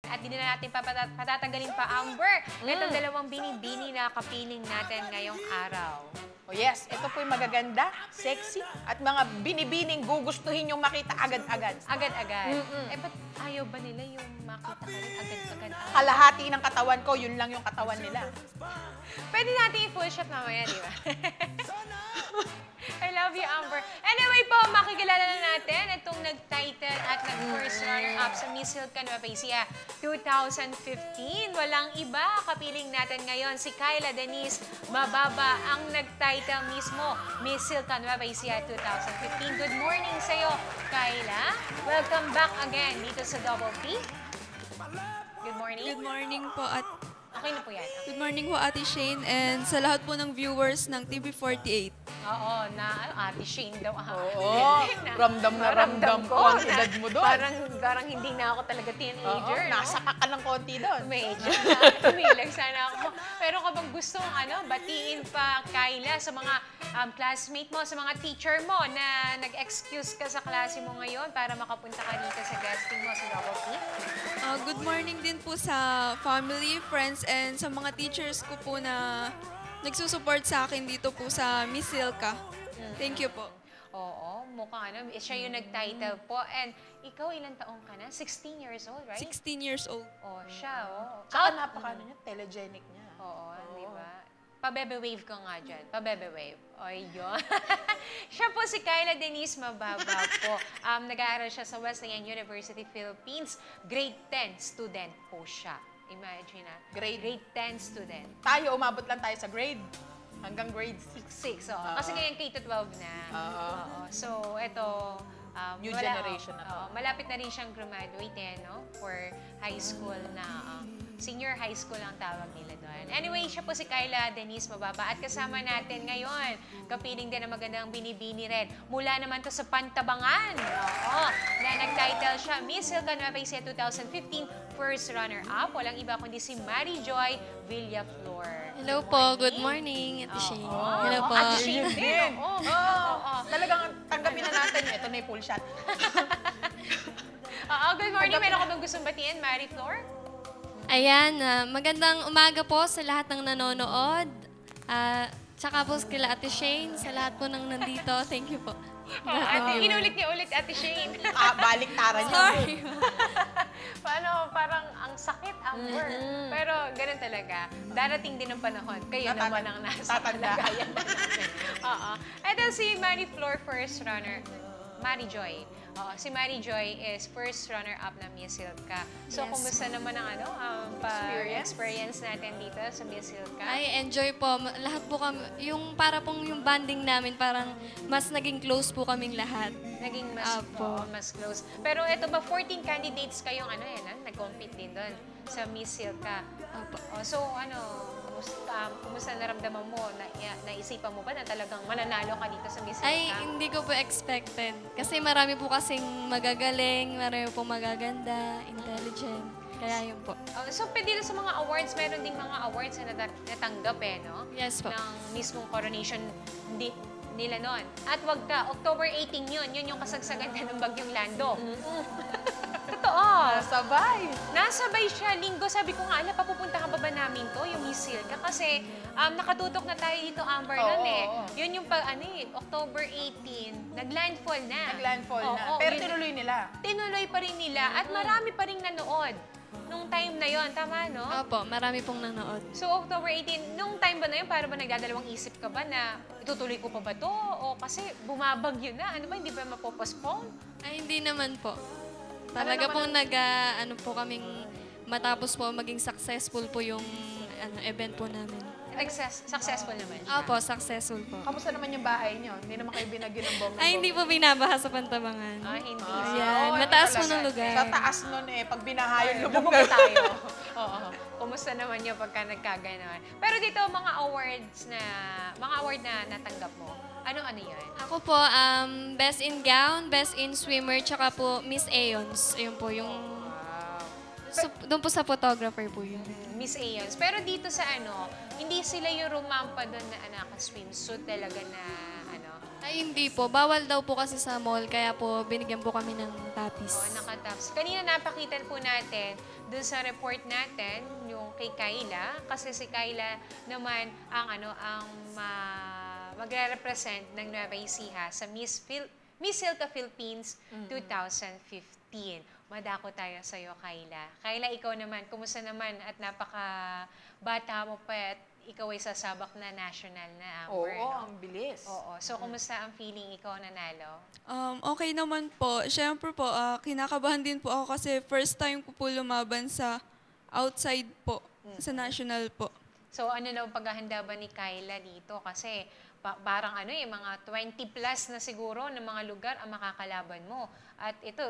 At hindi na natin patatagalin pa, Amber. Itong dalawang bini-bini na kapiling natin ngayong araw. Oh yes, ito po'y magaganda, sexy, at mga binibining gugustuhin yung makita agad-agad. Agad-agad. Eh, ba't ayaw ba nila yung makita ka rin agad-agad? Kalahati ng katawan ko, yun lang yung katawan nila. Pwede natin i-full shot mamaya, di ba? I love you, Amber. Anyway po, makikilala na natin itong nag-title at nag-first runner-up sa Miss Hilton Nueva Ecija 2015. Walang iba, kapiling natin ngayon si Kyla Denise Mababa, ang nag-title mismo, Miss Hilton Nueva Ecija 2015. Good morning sa'yo, Kyla. Welcome back again dito sa Double P. Good morning. Good morning po at Okay na po yan. good morning po Ate Shane and sa lahat po ng viewers ng TV48. Oo, na Ate Shane daw. Oo, ramdam na ramdam ko ang edad mo doon. Parang hindi na ako talaga teenager. Oo, nasaka ka ng konti doon. Medyo na. Tumilag sana ako. Pero ka bang gustong batiin pa, Kyla, sa mga classmate mo, sa mga teacher mo na nag-excuse ka sa klase mo ngayon para makapunta ka dito sa guesting mo sa Double P? Good morning din po sa family, friends, and sa mga teachers ko po na nagsusupport sa akin dito po sa Miss Hilka. Thank you po. Oo, mukhang siya yung nag-title po. And ikaw, ilang taong ka na? 16 years old, right? 16 years old. Oh, siya, oh. Tsaka napaka telegenic niya. Oo, di ba? Pabebe wave ka nga dyan. Pabebe wave. O, yun. Siya po si Kyla Denise Mababa po. Nag-aaral siya sa Wesleyan University, Philippines. Grade 10 student po siya. Imagine na. Grade 10 student. Tayo, umabot lang tayo sa grade. Hanggang grade 6, 6. oh. Kasi ngayon K-12 na. Oo. So, ito, New generation na to. Malapit na rin siyang graduate no? For high school na, senior high school ang tawag nila doon. Anyway, siya po si Kyla Denise Mababa at kasama natin ngayon, kapiling din na magandang binibini rin. Mula naman to sa Pantabangan. Oo, na nag-title siya, Miss Hilton Nueva Ecija 2015, first runner-up. Walang iba kundi si Mary Joy Villaflor. Hello po, good morning, Ate Shane. Hello po. Ate Shane din. Talagang tanggapin na natin. Ito na yung full shot. Good morning. Meron ka bang gustong batiin, Mary Flor? Ayan, magandang umaga po sa lahat ng nanonood. Tsaka po kila Ate Shane, sa lahat po ng nandito. Thank you po. Inulit niya ulit, Ate Shane. Baliktaran niya. Sorry. Paano, parang ang sakit, ang work. Pero ganun talaga. Darating din ang panahon. Kayo naman ang nasa kalagayan natin. Oo. Ito si Mary Flor, first runner. Mary Joy. Si Mary Joy is first runner-up na Miss Hilka. So, Yes. kumusta naman ang experience natin dito sa Miss Hilka? Ay, enjoy po. Lahat po kami, yung para pong yung bonding namin, parang mas naging close po kaming lahat. Naging mas close. Pero ito ba, 14 candidates kayong nag-compete din doon sa Miss Hilka. Opo. So, kumusta naramdaman mo? Naisipan mo ba na talagang mananalo ka dito sa Miss Hilka? Ay, hindi ko po expected. Kasi marami po kasing magagaling, marami po magaganda, intelligent. Kaya yun po. So, dito sa mga awards, meron ding mga awards na natanggap no? Yes po. Ng mismong coronation nila noon. At wag ka, October 18 yun. Yun yung kasagsagan na ng Bagyong Lando. Totoo. Nasabay siya. Linggo, sabi ko nga, papupunta ka ba namin to, yung Miss Hilka? Kasi nakatutok na tayo dito, Amber, nun Yun yung October 18, nag-landfall na. Pero tinuloy nila. Tinuloy pa rin nila at marami pa rin nanood. Nung time na yon, tama, no? Opo, marami pong nanood. So, October 18, nung time ba na yun, para ba nagdadalawang isip ka ba na itutuloy ko pa ba to? O kasi bumabagyo na, hindi ba mapopostpone? Ay, hindi naman po. Talaga pong kaming matapos po maging successful po yung event po namin. Successful naman siya. Opo, successful po. Kamusta naman yung bahay niyo? Hindi naman kayo binagyo ng bomba. Ay, hindi po binabaha sa Pantabangan. Hindi. Ayan, mataas po ng lugar. Sa taas nun pag binahayon, lubog Lubog na tayo. Oo. Kumusta naman yung pagka nagkaganon? Pero dito, mga award na natanggap mo, ano-ano yun? Ako po, best in gown, best in swimmer, tsaka po Miss Aeons. Ayun po, yung... doon po sa photographer po yun. Miss Aeons. Pero dito sa hindi sila yung rumampa doon na naka-swimsuit talaga na Ay, hindi po. Bawal daw po kasi sa mall, kaya po binigyan po kami ng tapis. naka-tops. Kanina napakita po natin, dun sa report natin, yung kay Kyla, kasi si Kyla naman ang magre-represent ng Nueva Ecija sa Miss Silka Philippines 2015. Madako tayo sa iyo, Kyla. Kyla, ikaw naman, kumusta naman at napaka-bata mo pa at ikaw ay sasabak na national na Oo, Amber, no? ang bilis. Oo. So, kumusta ang feeling ikaw nanalo? Okay naman po. Siyempre po, kinakabahan din po ako kasi first time ko po lumaban sa outside po, sa national po. So, ano na ang paghahanda ba ni Kyla dito? Kasi parang mga 20 plus na siguro ng mga lugar ang makakalaban mo. At ito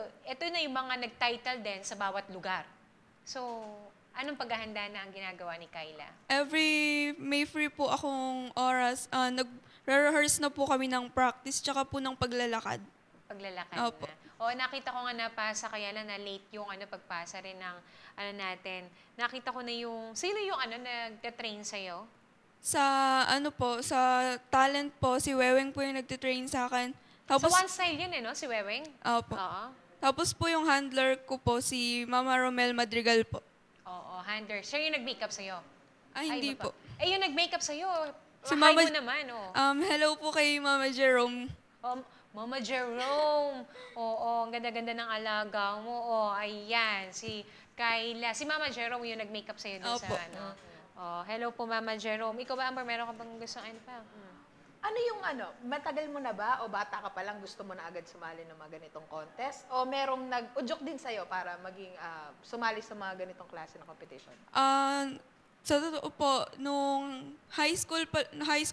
na yung mga nag-title din sa bawat lugar. So, anong paghahanda na ang ginagawa ni Kyla? Every May free po akong oras, nag-rehearse na po kami ng practice tsaka po ng paglalakad. Paglalakad Opo. na. O, nakita ko nga napasa, kaya lang na late yung pagpasa rin ng natin. Nakita ko na sino yung nagte-train sa'yo? Sa sa talent po, si Weweng po yung nagtitrain sa akin. Tapos, So, one style yun no? Si Weweng? Opo. Oo. Tapos po yung handler ko po, si Mama Romel Madrigal po. Oo, handler. Siya yung nag-makeup sa'yo? Ay, hindi iba pa. po. Yung nag-makeup sa'yo. Si Hi Mama- mo naman, oh. Hello po kay Mama Jerome. Mama Jerome. Oo, ang ganda-ganda ng alaga mo. Oh, ayan, si Kyla. Si Mama Jerome yung nag-makeup sa'yo doon Opo. sa Oh, hello po, Mama Jerome. Ikaw ba, Amber, meron ka bang gusto pa? Ano yung matagal mo na ba o bata ka pa lang gusto mo na agad sumali ng mga ganitong contest? O merong nag-udyok din sa'yo para maging sumali sa mga ganitong klase ng competition? Sa totoo po, nung high school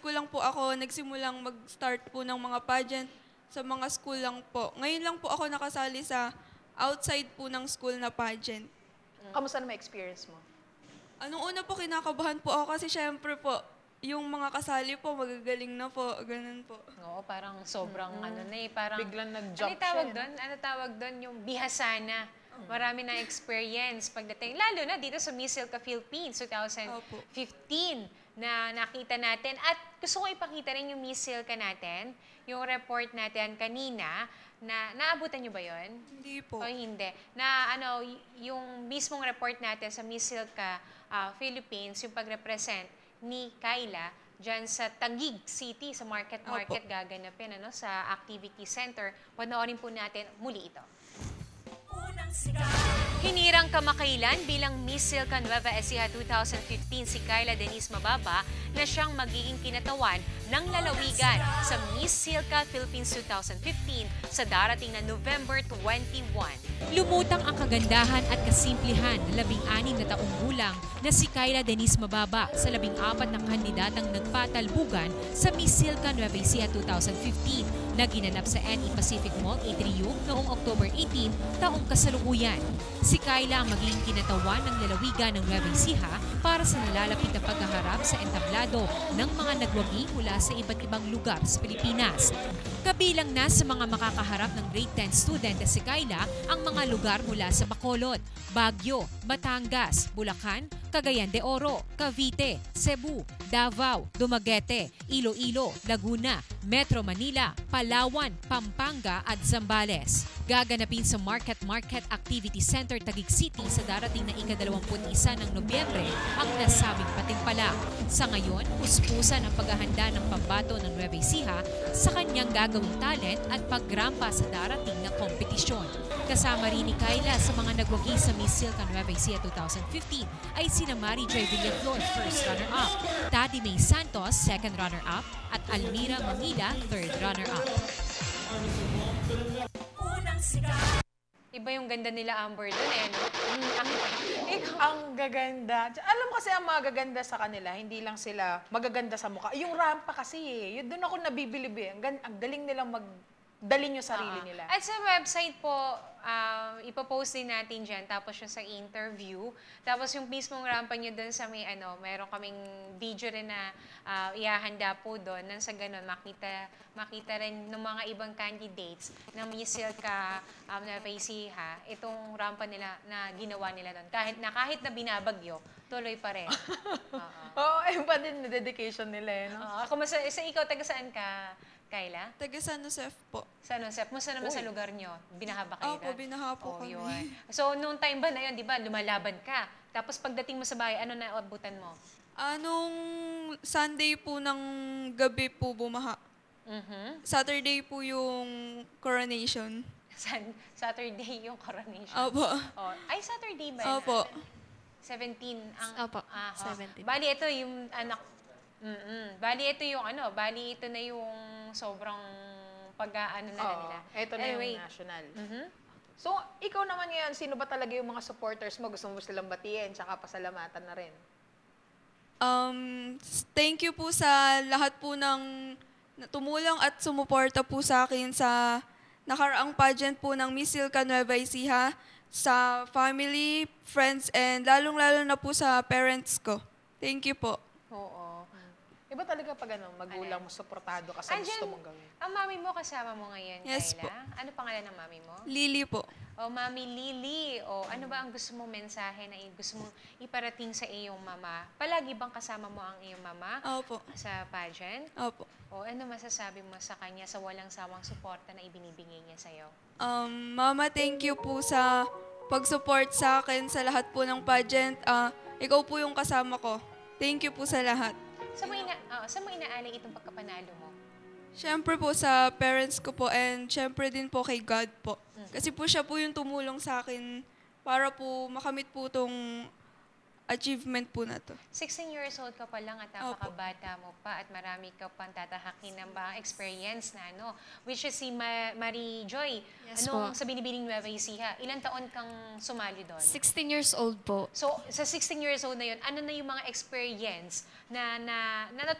lang po ako, nagsimulang mag-start po ng mga pageant sa mga school lang po. Ngayon lang po ako nakasali sa outside po ng school na pageant. Kamusta na experience mo? Anong una po, kinakabahan po ako kasi syempre po, yung mga kasali po, magagaling na po, ganun po. Oo, parang sobrang parang... Biglang nag-jump Ano tawag siya, doon? Ano tawag doon? Yung bihasana. Marami na experience pagdating. Lalo na dito sa Miss Silka Philippines 2015 na nakita natin. At gusto ko ipakita rin yung Miss Silka natin, yung report natin kanina, na naabutan nyo ba yon? Hindi po. O hindi. Na yung mismong report natin sa Miss Silka Philippines, yung pag-represent ni Kyla dyan sa Taguig City, sa Market gaganapin sa Activity Center. Panoorin po natin muli ito. Hinirang kamakailan bilang Miss Silka Nueva Ecija 2015 si Kyla Denise Mababa na siyang magiging kinatawan ng lalawigan sa Miss Silka Philippines 2015 sa darating na November 21. Lumutang ang kagandahan at kasimplihan ng 16 na taong gulang na si Kyla Denise Mababa sa 14 na kandidatang nagpatalbugan sa Miss Silka Nueva Ecija 2015 na ginanap sa NE Pacific Mall Atrium noong October 18, taong kasalukuyan. Si Kyla ang magiging kinatawan ng lalawigan ng Nueva Ecija para sa nalalapit na paghaharap sa entablado ng mga nagwagi mula sa iba't ibang lugar sa Pilipinas. Kabilang na sa mga makakaharap ng grade 10 student na si Kyla ang mga lugar mula sa Bacolod, Baguio, Batangas, Bulacan, Cagayan de Oro, Cavite, Cebu, Davao, Dumaguete, Iloilo, Laguna, Metro Manila, Palawan, Pampanga at Zambales. Gaganapin sa Market Activity Center Taguig City sa darating na ika-21 ng Nobyembre ang nasabing patimpala. Sa ngayon, puspusan ang paghahanda ng pambato ng Nueva Ecija sa kanyang gagawing talent at pagrampa sa darating na kompetisyon. Kasama rin ni Kyla sa mga nagwagi sa Miss Silka Nueva Ecija 2015 ay sina Mary Joy Villaflor, first runner-up, Tati May Santos, second runner-up, at Almira Mangila, third runner-up. Iba yung ganda nila, Amber, doon no? Ang gaganda. Alam kasi ang magaganda sa kanila, hindi lang sila magaganda sa mukha. Yung rampa kasi Yun doon ako nabibilib Ang galing nilang magdalin yung sarili nila. At sa website po, ipopost din natin dyan. Tapos yung sa interview. Tapos yung mismong rampa nyo doon sa meron kaming video rin na ihahanda po doon. Nang sa ganun, makita rin ng mga ibang candidates na Miss Silka Nueva Ecija, itong rampa nila na ginawa nila doon. Kahit na binabagyo, tuloy pa rin. Oo, pa din na dedication nila no? Kung ikaw, taga saan ka? Kayla? Taga San Jose po. Sa ano, Sep? Musta naman sa lugar nyo? Binaha ba kayo? Opo, binaha po kami. Yun. So, noong time ba na yun, di ba, lumalaban ka. Tapos pagdating mo sa bahay, ano na abutan mo? Anong Sunday po ng gabi po bumaha. Mhm. Saturday po yung coronation. Saturday yung coronation. Opo. Oh, ay, Saturday ba? Opo. 17 ang... Opo, Ah, 17. Bali, ito yung anak... Bali, ito yung ano, bali, ito na yung sobrang pag-aano na Oo, nila. ito na Anyway, yung national. mhm. So, ikaw naman ngayon, sino ba talaga yung mga supporters mo? Gusto mo silang batiin, tsaka pasalamatan na rin? Thank you po sa lahat po ng tumulong at sumuporta po sa akin sa nakaraang pageant po ng Miss Silka Nueva Ecija, sa family, friends, and lalong-lalo na po sa parents ko. Thank you po. Oo. Iba talaga pag magulang mo, suportado ka sa gusto Andyan, mong gawin. ang mami mo kasama mo ngayon, Yes Kayla? po. Ano pangalan ng mami mo? Lily po. O, Mami Lily, o ano ba ang gusto mong mensahe na gusto mong iparating sa iyong mama? Palagi bang kasama mo ang iyong mama Opo. sa pageant? Opo. O ano masasabi mo sa kanya sa walang sawang suporta na ibinibigay niya sa'yo? Mama, thank you po sa pag-support sa akin sa lahat po ng pageant. Ikaw po yung kasama ko. Thank you po sa lahat. Saan mo inaaling itong pagkapanalo mo? Siyempre po sa parents ko po and siyempre din po kay God po. Kasi po siya po yung tumulong sa akin para po makamit po tong achievement po na to. 16 years old ka pa lang at napakabata mo pa at marami ka pang tatahakin ng mga experience na which is si Marie Joy. Yes Anong po. sa Binibining Nueva Ecija? Ilang taon kang sumali doon? 16 years old po. So, sa 16 years old na yun, ano na yung mga experience na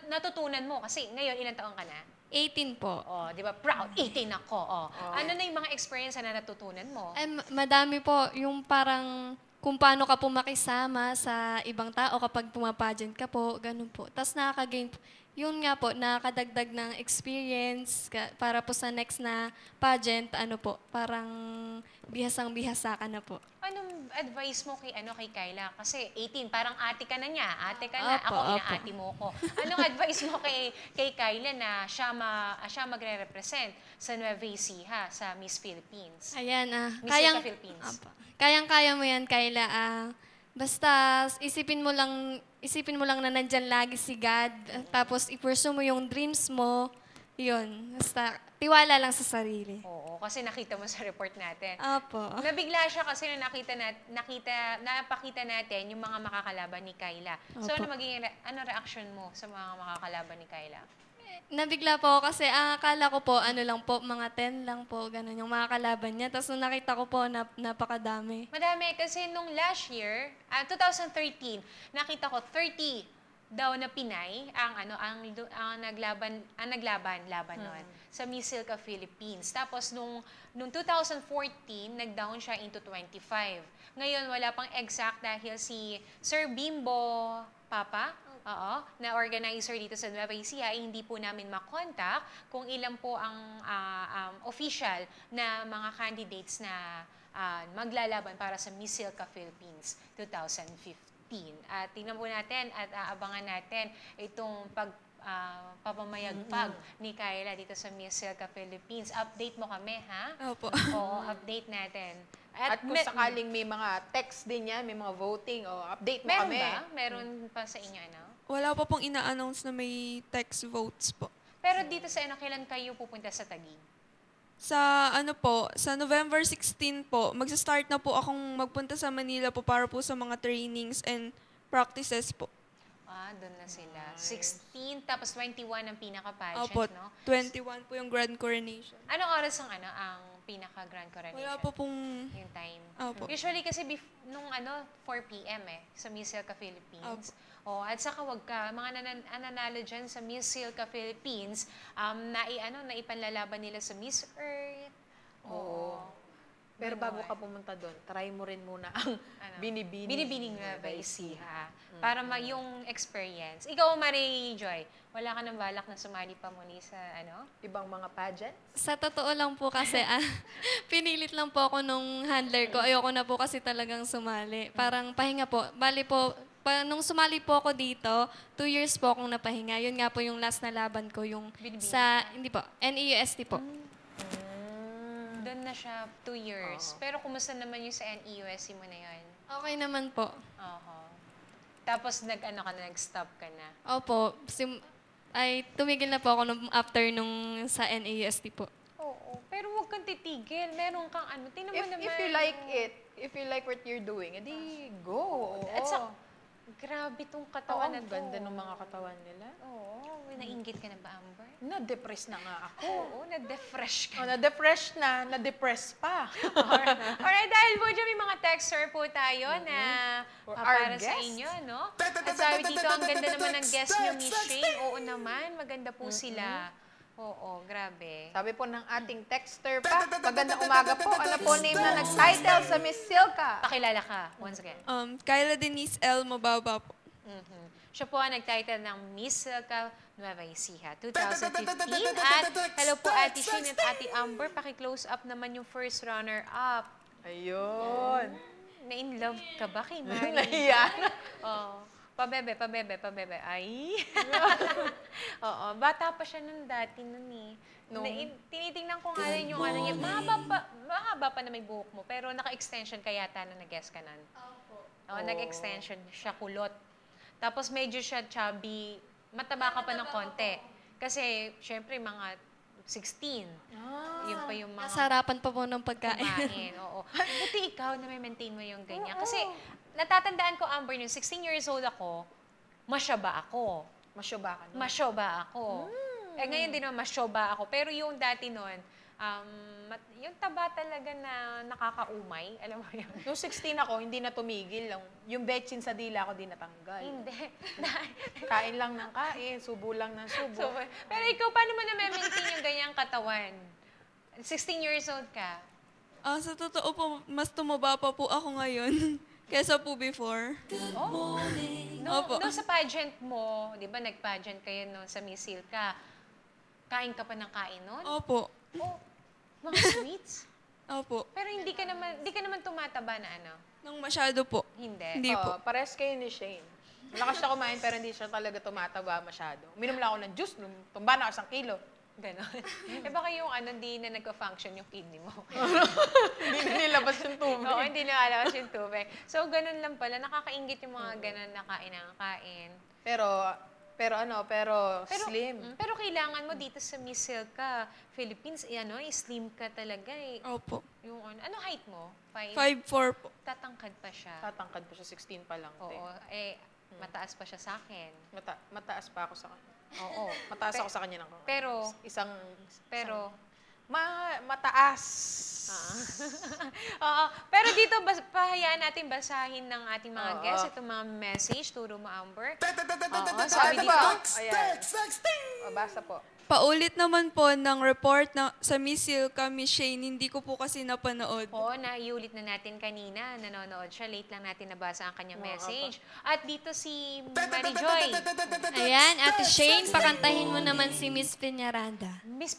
natutunan mo? Kasi ngayon, ilang taon ka na? 18 po. Oh, di ba? Proud, 18 ako. Oh. Ano na yung mga experience na natutunan mo? Ay, madami po. Yung parang kung paano ka po makisama sa ibang tao kapag pumapagent ka po, ganun po. Tapos nakaka-gain, yun nga po, nakakadagdag ng experience para po sa next na pageant, parang bihasang-bihasa ka na po. Anong advice mo kay Kayla? Kasi 18, parang ate ka na niya. Ate ka na. Opo, Ako, opo. inaati mo ko. Anong advice mo kay Kayla na siya magre-represent sa Nueva Ecija, sa Miss Philippines? Ayan, Miss Silka Philippines. Kayang-kaya mo yan, Kayla. Basta isipin mo lang na nandyan lagi si God. Tapos i-pursue mo yung dreams mo. Yun. Basta tiwala lang sa sarili. Oo, kasi nakita mo sa report natin. Opo. Nabigla siya kasi na napakita natin yung mga makakalaban ni Kayla. So, Opo. ano reaction mo sa mga makakalaban ni Kayla? Nabigla po ako kasi akala ko po, lang po, mga 10 lang po, ganun yung mga kalaban niya. Tapos nung nakita ko po, napakadami. Madami kasi nung last year, 2013, nakita ko 30 daw na Pinay ang naglaban noon sa Miss Silka Philippines. Tapos nung 2014, nag-down siya into 25. Ngayon wala pang exact dahil si Sir Bimbo Papa, na organizer dito sa Nueva Ecija, ay hindi po namin makontak kung ilan po ang official na mga candidates na maglalaban para sa Miss Silka Philippines 2015. At tingnan po natin at aabangan natin itong papamayagpag ni Kayla dito sa Miss Silka Philippines. Update mo kami, ha? Opo. Oo, update natin. At kung sakaling may mga text din yan, may mga voting, update mo meron kami. ba? Meron pa sa inyo, Wala pa pong ina-announce na may text votes po. Pero dito sa kailan kayo pupunta sa Taguig? Sa November 16 po, magsa-start na po akong magpunta sa Manila po para po sa mga trainings and practices po. Doon na sila. 16, tapos 21 ang pinaka-pageant, Opo, no? 21 po yung grand coronation. Anong oras ang pinaka-grand coronation? Wala po pong... Yung time. Opo. Usually kasi nung 4 p.m. sa Miss Silka Philippines. At saka mga nananalo dyan sa Miss Silka Philippines, naipanlalaban nila sa Miss Earth. Oo. Pero bago ka pumunta doon, try mo rin muna ang Binibining Nueva Ecija. Para yung experience. Ikaw, Marie Joy, wala ka ng balak na sumali pa muli sa ibang mga pageant? Sa totoo lang po kasi, pinilit lang po ako nung handler ko. Ayoko na po kasi talagang sumali. Parang pahinga po. Bali po, nung sumali po ako dito, 2 years po akong napahinga. Yun nga po yung last na laban ko, yung hindi po, NEUST po. Doon na siya 2 years. Pero kumusta naman yung sa NEUSC mo na yun? Okay naman po. Oho. Tapos nag-stop ka na. Opo, tumigil na po ako after nung sa NEUST po. Oo. Pero huwag kang titigil. Meron kang tingnan mo naman. If you like it, if you like what you're doing, edi go. Oo. At grabe tong katawan na ang to. ganda ng mga katawan nila. Oo. Nainggit ka na ba, Amber? Na-depress na nga ako. Oo. Na-defresh ka. Oh, na-depress pa. Alright, dahil po dyan may mga texter po tayo na For para our sa guest. inyo, no? At sabi dito, ang ganda naman ng guest nyo, Miss Shane. Oo naman, maganda po sila. Oo, grabe. Sabi po ng ating texter pa, magandang umaga po. Ano po name na nag-title sa Miss Silka? Pakilala ka, once again. Kyla Denise L. Mababa po. Siya po ang nag-title ng Miss Silka Nueva Ecija 2015. At hello po Ate Shane at Ate Amber. Paki-close up naman yung first runner-up. Ayun. Na-in-love ka ba kay Mari? Nahiya. Oo. Pabebe. Ay. Oo. Bata pa siya nun dati nun eh. Tinitingnan ko nga rin yung niya. Mahaba pa na may buhok mo. Pero naka-extension ka yata na nag-guess ka nun. Oo, nag-extension siya kulot. Tapos medyo siya chubby. Mataba ka pa ng konti. Kasi, syempre, mga 16. Yun pa yung mga Nasa harapan pa po ng pagkain. kumain. Oo. Buti ikaw na may maintain mo yung ganyan. Kasi, natatandaan ko, Amber, yung 16 years old ako, masyaba ako. Masyoba ka nun. Masyoba ako. Ngayon din naman, masyoba ako. Pero yung dati nun, yung taba talaga na nakakaumay. Alam mo yun? Noong 16 ako, hindi na tumigil. Yung betchin sa dila ko, di natanggal. Hindi. Kain lang ng kain, subo lang ng subo. So, pero ikaw, paano mo na-maintain yung ganyang katawan? 16 years old ka. Sa totoo po, mas tumaba pa po ako ngayon kesa po before. Opo. Noong sa pageant mo, di ba nag-pageant kayo noon sa Miss Silka, kain ka pa ng kain noon? Opo. Oh, mga sweets? Opo. Pero hindi ka naman tumataba na ano? Nang masyado po. Hindi. Hindi po. Pares kayo ni Shane. Malakas siya kumain pero hindi siya talaga tumataba masyado. Uminom lang ako ng juice, tumba na ako 1 kilo. Ganon. Baka yung hindi na nagka-function yung kidney mo. Hindi na nilabas yung tubig. Oo, hindi na alabas yung tubig. So, ganun lang pala. Nakakaingit yung mga ganon na kain ng kain. Pero slim. Pero kailangan mo dito sa Miss Silka, Philippines, slim ka talaga eh. Opo. Yung ano height mo? 5'4" po. Tatangkad pa siya. Tatangkad pa siya, 16 pa lang. Oo. Mataas pa siya sa akin. Mataas pa ako sa kanya. Oo. Mataas ako sa kanya ng Pero, mataas. oo. Pero dito, pahayaan natin basahin ng ating mga Oo. guests itong mga message. Turo mo, Amber. Oo, sabi dito. Ayan. Basa po. Paulit naman po ng report sa Miss Silka, Miss Shane, hindi ko po kasi napanood. Oo, naiulit na natin kanina. Nanonood siya. Late lang natin nabasa ang kanyang message. At dito si Mary Joy. Ayan, Ate Shane, pakantahin mo naman si Miss Peñaranda. Miss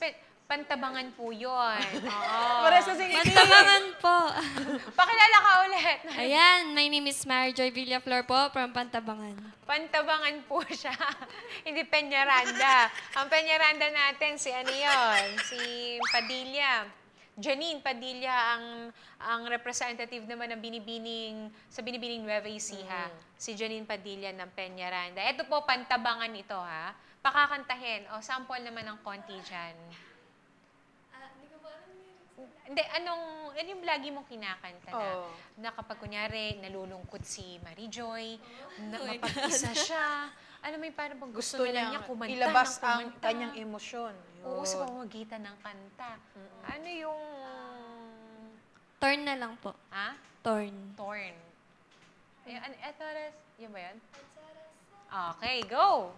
Pantabangan po yun. Oo. Pares kasing Pantabangan po. Pakilala ka ulit. Ayan, my name is Mary Joy Villaflor po from Pantabangan. Pantabangan po siya. Hindi Peñaranda. Ang Peñaranda natin, si ano yun? Si Padilla. Janine Padilla ang representative naman ng sa Binibining Nueva Ecija. Si Janine Padilla ng Peñaranda. Ito po, Pantabangan ito ha. Pakakantahin. O, sample naman ng konti dyan. Hindi, ano yung lagi mong kinakanta na? Na kapag kunyari, nalulungkot si Mary Joy, mapag-isa siya, alam mo yung parang bang gusto na niya kumanta ilabas ng kumanta. ang kanyang emosyon. Oo, sa pamamagitan ng kanta. Ano yung... Torn na lang po. Ha? Torn. Torn. Eto, yun ba yun? Okay, go!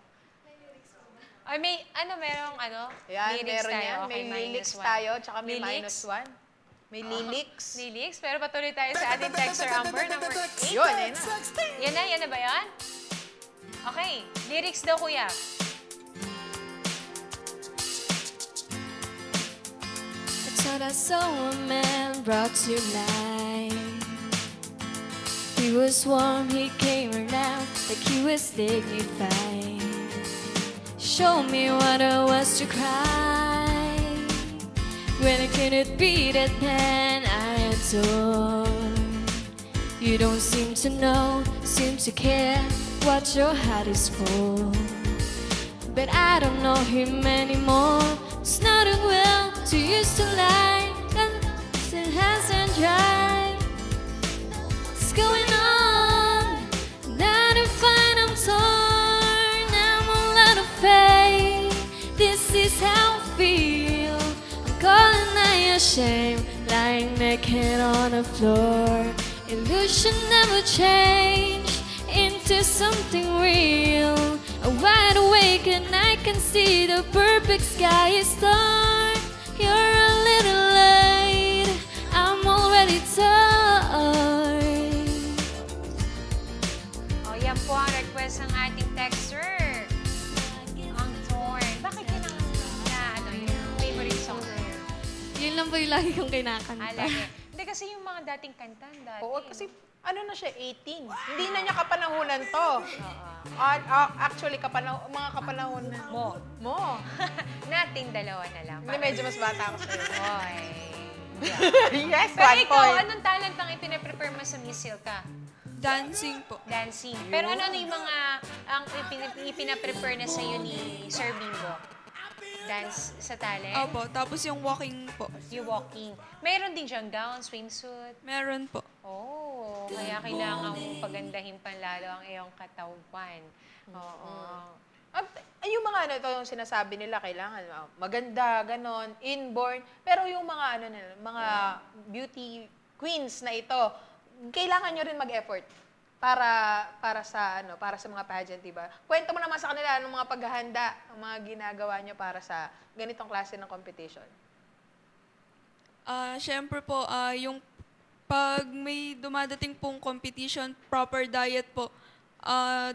Ay, merong Yan, lyrics meron tayo. yan. Okay, May lyrics -1. tayo, tsaka may Lyrics? -1. May lyrics. Lyrics, pero patuloy tayo sa ating texter Amber, number 8. Yun, ayun na. Yan na ba yan? Okay, lyrics daw, kuya. I thought I saw a man brought to life. He was warm, he came around. like he was dignified. Show me what it was to cry when I couldn't be that man I adore. You don't seem to know, seem to care what your heart is for. But I don't know him anymore. It's not a will to used to lie, and it hasn't dried. What's going on? Not to find I'm torn. I'm all out of faith. This is how I feel. I'm calling I ashamed, lying naked on the floor. Illusion never changed into something real. I'm wide awake and I can see the perfect sky is dark. You're a little late, I'm already tired. O, yan po ang request ng ating texter. Ang torn. Bakit yun ang yung favorite song na yun? Yun lang po yung lagi kong kinakanta. Lagi. Hindi kasi yung mga dating kanta, dati. Oo, kasi ano na siya, 18. Hindi na niya kapanahunan to. Actually, mga kapanahunan mo. Nating dalawa na lang. Hindi, medyo mas bata ako sa'yo. Oy. Yes, Pero 1 ikaw, point. anong talent ang ipinaprepare mo sa Miss Silka? Dancing po. Dancing. Pero ano yung mga ang ipinaprepare na sa'yo ni Sir Bimbo? Dance sa talent? Opo, tapos yung walking po. Yung walking. Mayroon din siyang gown, swimsuit. Meron po. Oh, kaya kailangan mong pagandahin pa lalo ang iyong katawan. Oo. Yung mga ano to, yung sinasabi nila, kailangan maganda, ganon, inborn. Pero yung mga ano nila, mga beauty queens na ito, kailangan nyo rin mag-effort para sa mga pageant, diba? Kwento mo naman sa kanila anong mga paghahanda, ang mga ginagawa nyo para sa ganitong klase ng competition. Siyempre po, yung pag may dumadating pong competition, proper diet po,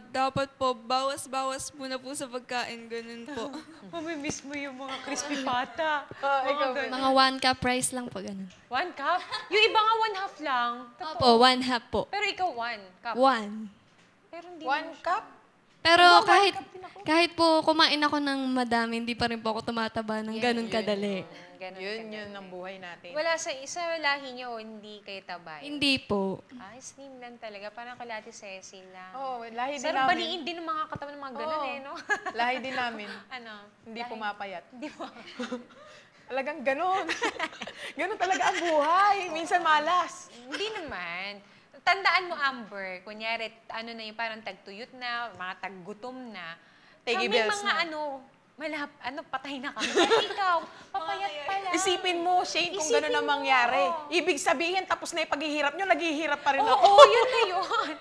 dapat po bawas-bawas muna po sa pagkain, ganun po. Mamimiss mo yung mga crispy pata. Mga 1 cup rice lang po, ganun. 1 cup? Yung iba nga 1/2 lang. Opo, 1 half po. Pero ikaw 1 cup. 1. Pero hindi 1 cup? Pero Diba, kahit, 1 cup din ako? kahit po kumain ako ng madami, hindi pa rin po ako tumataba ng ganun kadali. Ganun Yun ang buhay natin. Wala sa lahi niyo, hindi kayo tabay. Hindi po. Slim lang talaga. Parang kalati Cecil lang. Oo, lahi din Pero namin. baliin din ng mga katawan ng mga ganun Oo. no? Lahi din namin. Ano? Hindi Lahi- pumapayat. Hindi po. Talagang ganun. Ganun talaga ang buhay. Minsan malas. Hindi naman. Tandaan mo, Amber, kunyari, ano na yung parang tagtuyot na, mga taggutom na. Tegi Kami bells mga na. patay na kami. Pero ikaw, papayat pala. Isipin mo, Shane, kung Isipin gano'n ang mo. mangyari. Ibig sabihin, tapos na yung paghihirap nyo, naghihirap pa rin Oo, ako. yun na yun.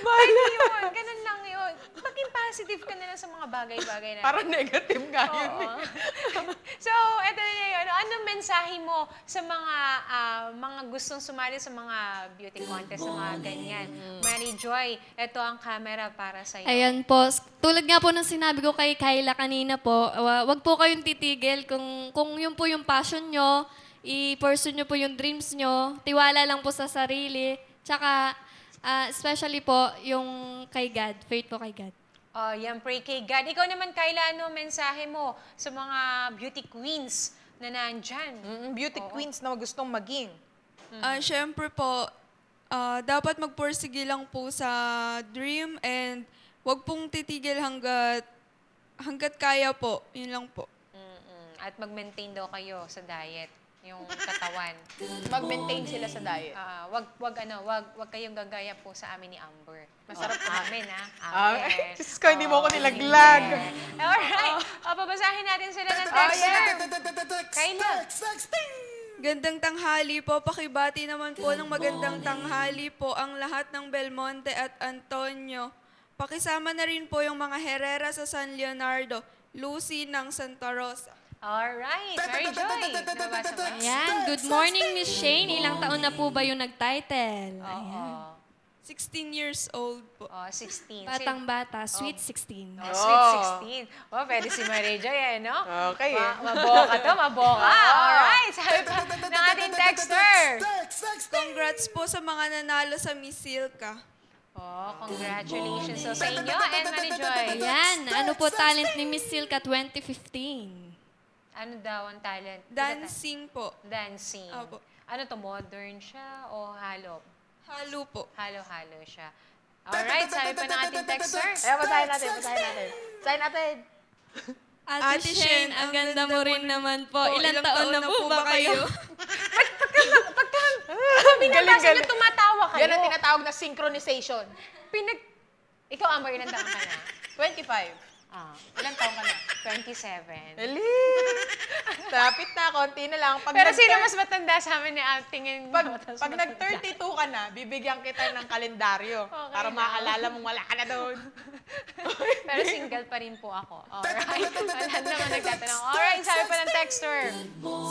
Pwede yun. Ganun lang yun. Maging positive ka na lang sa mga bagay-bagay na. Parang negative nga yun. Oo. So, eto na yun. Anong mensahe mo sa mga gustong sumali sa mga beauty contest, sa mga ganyan? Mary Joy, eto ang camera para sa'yo. Ayan po. Tulad nga po ng sinabi ko kay Kyla kanina po, wag po kayong titigil kung yun po yung passion nyo, i-pursue nyo po yung dreams nyo, tiwala lang po sa sarili, tsaka especially po yung kay God, faith po kay God. Oh, yan, pray kay God. Ikaw naman, Kyla, ano mensahe mo sa mga beauty queens na nandyan? Beauty queens na gustong maging. Siyempre po, dapat magpursige lang po sa dream and wag pong titigil hanggat kaya po. Yun lang po. At mag-maintain daw kayo sa diet, yung katawan. Mag-maintain sila sa diet. Wag kayong gagaya po sa amin ni Amber. Masarap po. Amen, ha? Ay, Diyos ko, hindi mo ako nilaglag. Alright. Babasahin natin sila ng texter. Kyla. Gandang tanghali po. Pakibati naman po ng magandang tanghali po ang lahat ng Belmonte at Antonio. Pakisama na rin po yung mga Herrera sa San Leonardo, Lucy ng Santa Rosa. Alright. Mary Joy. Nabasa mo? Ayan, good morning Miss Shane. Ilang taon na po ba yung nag-title? Oo. 16 years old po. 16. Batang bata, sweet 16. Sweet 16. Pwede si Mary Joy, no? Okay, Maboka to, maboka. Alright. Sabi pa ng ating texter. Congrats po sa mga nanalo sa Miss Silka. Oh, congratulations so, sa inyo and Mary Joy. Ayan, ano po talent ni Miss Silka 2015? Ano daw ang talent? Dancing po. Dancing. Opo. Ano to, modern siya o halo? Halo po. Halo-halo siya. Alright, sabi pa ng ating texter. Basahin natin. Basahin natin. Ate Shane, ang ganda mo rin naman po. Ilang taon na po ba kayo? Binabasa niyo, tumatawa kayo. Yan ang tinatawag na synchronization. Ikaw, Amber, ilang taon ka na? 25. Ilang taon ka na? 27. Dali. Lapit na, konti na lang. Pero sino mas matanda sa amin ni tingin mo? Pag nag-32 ka na, bibigyan kita ng kalendaryo. Okay para na. makaalala mong wala ka na doon. Pero single pa rin po ako. Alright. Wala naman nagtatanong. Alright, sabi pa ng texter.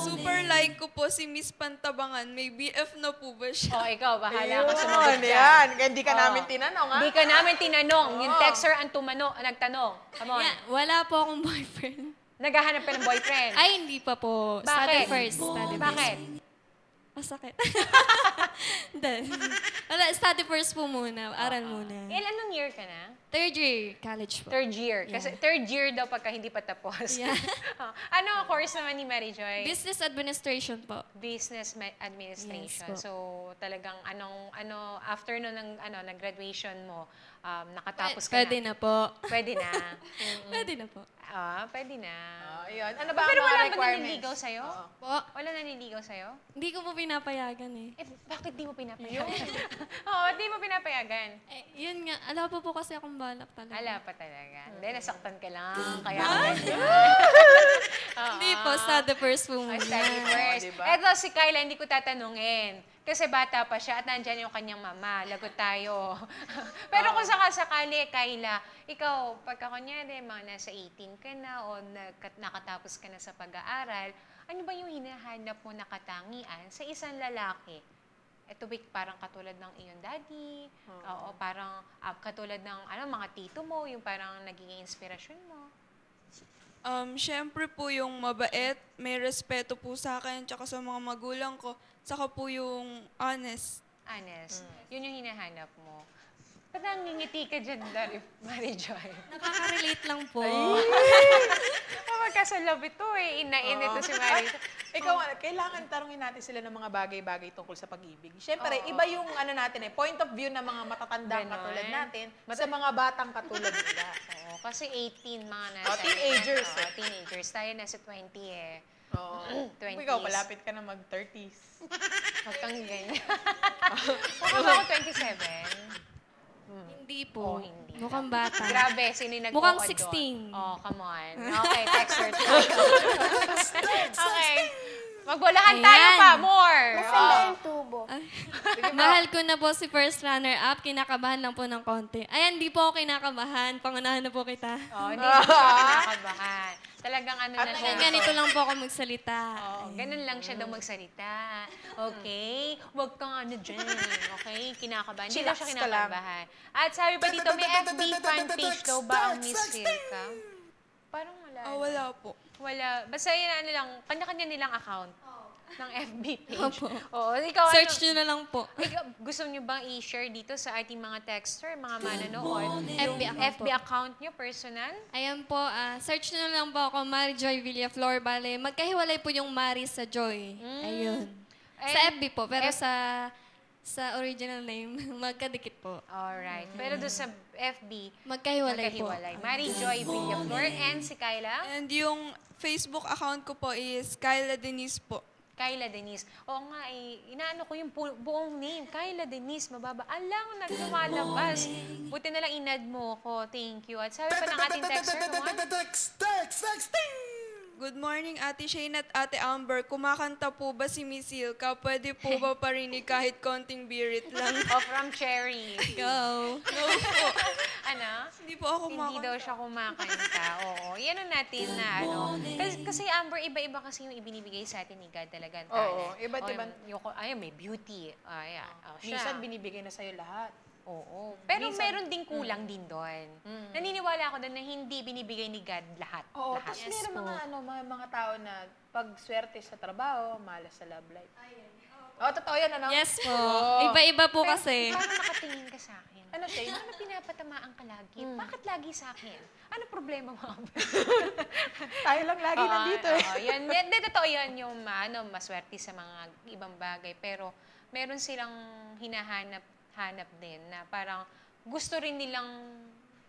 Super like ko po si Miss Pantabangan. May BF na po ba siya? Ikaw, bahala ka sumagot dyan. Yan. Hindi ka namin tinanong, ha? Hindi ka namin tinanong. Yung texter ang nagtanong. Come on. Yeah, wala po akong boyfriend. Naghahanap ka ng boyfriend. Ay, hindi pa po. Bakit? Study first. Study first. Bakit? Masakit. Hindi. Wala, study first po muna. Aral muna. Anong year ka na? Third year, college po. Third year. Kasi third year daw pagka hindi pa tapos. Yeah. Ano ang course naman ni Mary Joy? Business administration po. Business Administration. Yes po. So, talagang after no ng graduation mo, nakatapos ka Pwede na. na po. Pwede na. Pwede na po. Pwede na. Ayun. Ano ba ang Pero mga wala ba requirements? naniligaw sa'yo? Po. Wala naniligaw sa'yo? Hindi ko po pinapayagan eh. Bakit di mo pinapayagan? Oo, di mo pinapayagan. Yun nga, ala po kasi akong balak talaga. Ala pa talaga. Hindi, nasaktan ka lang. Kaya ka ganyan. Hindi po, study first po muna. Study first. diba? Eto, si Kyla, hindi ko tatanungin. Kasi bata pa siya at nandyan yung kanyang mama. Lagot tayo. Pero kung sakasakali, Kyla, ikaw, pagka kunyari, mga nasa 18 ka na o nakatapos ka na sa pag-aaral, ano ba yung hinahanap mo na katangian sa isang lalaki? Ito ba parang katulad ng iyong daddy? O parang katulad ng mga tito mo, yung parang naging inspirasyon mo? Siyempre po yung mabait, may respeto po sa akin, tsaka sa mga magulang ko, saka po yung honest. Honest. Yun yung hinahanap mo. Ba't nangingiti ka dyan, Mary Joy? Nakaka-relate lang po. Magkasalab ito eh. Inain ito si Mary Joy. Ikaw, kailangan tarungin natin sila ng mga bagay-bagay tungkol sa pag-ibig. Siyempre, iba yung point of view ng mga matatandang Ganon. katulad natin sa mga batang katulad nila. Oo, kasi 18 mga nasa. Teenagers. Teenagers. Tayo nasa 20 eh. Oo. 20s. Ikaw, malapit ka na mag-30s. Huwag kang ganyan. Mukha ba ako 27? Hindi po. hindi. Mukhang bata. Grabe, sino yung Mukhang nagpo-odd 16. doon? Oh, come on. Okay, texter tayo. Okay. Magbulahan tayo Ayan. pa. More. Mahal ko na po si first runner-up. Kinakabahan lang po ng konti. Ayan, di po ako kinakabahan. Pangunahan na po kita. Oh, hindi mo nakakabahan. Talagang na siya. Ganito lang po ako magsalita. Ganun lang siya daw magsalita. Okay? Huwag kang dyan. Okay? Kinakabahan. Hindi daw siya Chillax ka lang. kinakabahan. At sabi pa dito, may FB fan page daw ba ang Miss Silka? Parang wala. Wala po. Wala. Basta yun, kanya-kanya nilang account ng FB page. Opo. Oo. Ikaw, Search nyo na lang po. gusto niyo bang i-share dito sa ating mga texter, mga manonood? FB account FB po. account niyo, personal? Ayan po, search nyo na lang po ako, Mary Joy Villaflor. Bale, magkahiwalay po yung Mary sa Joy. Ayun. Sa FB po, pero sa original name, magkadikit po. Alright. Pero doon sa FB, Magkahiwalay po. magkahiwalay. Mary Joy Villaflor and si Kyla? And yung Facebook account ko po is Kyla Denise po. Kyla Denise. Oo nga, inaano ko yung buong name. Kyla Denise, mababa. Alang, naglumalabas. Buti na lang inad mo ko. Thank you. At sabi pa ng ating texter, Good morning, Ate Shane at Ate Amber. Kumakanta po ba si Miss Silka? Pwede po ba parinig kahit konting birit lang? oh, from Cherry. Go. No po. Ano? Hindi po ako Hindi kumakanta. daw siya kumakanta. Oo. Yan ang natin na Kasi Amber, iba-iba kasi yung ibinibigay sa atin ni God talaga. ang talent. Oo, iba't O, ibang- Ayun, may beauty. Ayan. Siya. Minsan, binibigay na sa'yo lahat. Oo. Pero meron ding kulang din doon. Naniniwala ako doon na hindi binibigay ni God lahat. Oo, lahat. tapos meron mga tao na pag swerte sa trabaho, malas sa love life. Oh, totoo yan, ano? Yes po. Oo. Iba-iba po kasi. Parang nakatingin ka sa akin. Ano, Shane? Ano pinapatamaan ka lagi? Bakit lagi sa akin? Ano problema mo? Tayo lang lagi nandito eh. Oo, yan. Hindi, totoo yan yung maswerte sa mga ibang bagay. Pero meron silang hinahanap din na parang gusto rin nilang